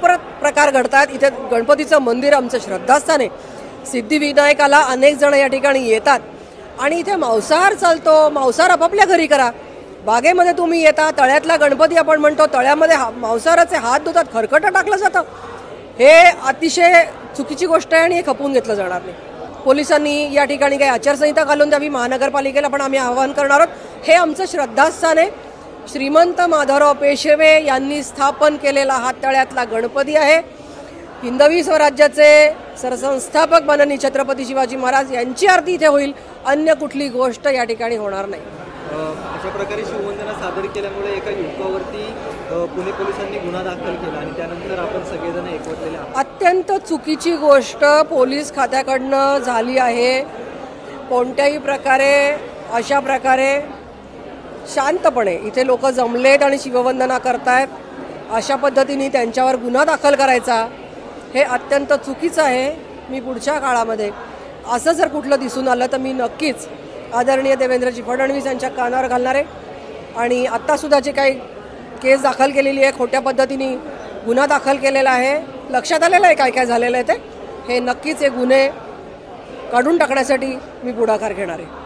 प्रकार घडतात। इथे गणपतीचं मंदिर आमचं श्रद्धास्थान आहे। सिद्धिविनायकाला अनेक जण या ठिकाणी येतात आणि इथे मांसाहार चालतो। मांसाहार आपापल्या घरी करा। बागेमध्ये तुम्ही येता, तळ्यातला गणपती आपण म्हणतो, तळ्यामध्ये मांसाहाराचे हात धुतात, खरकटं टाकलं जातं। हे अतिशय चुकीची गोष्ट आहे आणि हे खपवून घेतलं जाणार नाही। पोलिसांनी या ठिकाणी काही आचारसंहिता घालून द्यावी, महानगरपालिकेला पण आम्ही आवाहन करणार आहोत। हे आमचं श्रद्धास्थान आहे। श्रीमंत माधवराव पेशवे यांनी स्थापन केलेला हा तळ्यातला गणपती आहे। हिंदवी स्वराज्याचे सरसंस्थापक माननीय छत्रपती शिवाजी महाराज यांची आरती इथे होईल, अन्य कुठली गोष्ट या ठिकाणी होणार नाही। अशा प्रकारे शिववंदना सादर केल्यामुळे एका युवकावरती पुणे पोलिसांनी गुन्हा दाखल केला आणि त्यानंतर आपण सगळेजण एकवटलेले आहोत। अत्यंत चुकीची गोष्ट पोलीस खात्याकडनं झाली आहे। कोणत्याही प्रकारे अशा प्रकारे शांतपणे इथे लोक जमलेत आणि शिववंदना करतायत, अशा पद्धतीने त्यांच्यावर गुन्हा दाखल करायचा हे अत्यंत चुकीचं आहे। मी पुढच्या काळामध्ये असं जर कुठलं दिसून आलं तर मी नक्कीच आदरणीय देवेंद्रजी फडणवीस यांच्या कानावर घालणार आहे। आणि आत्तासुद्धा जे काही केस दाखल केलेली आहे, खोट्या पद्धतीने गुन्हा दाखल केलेला आहे, लक्षात आलेलं आहे काय काय झालेलं आहे ते, हे नक्कीच हे गुन्हे काढून टाकण्यासाठी मी पुढाकार घेणार आहे।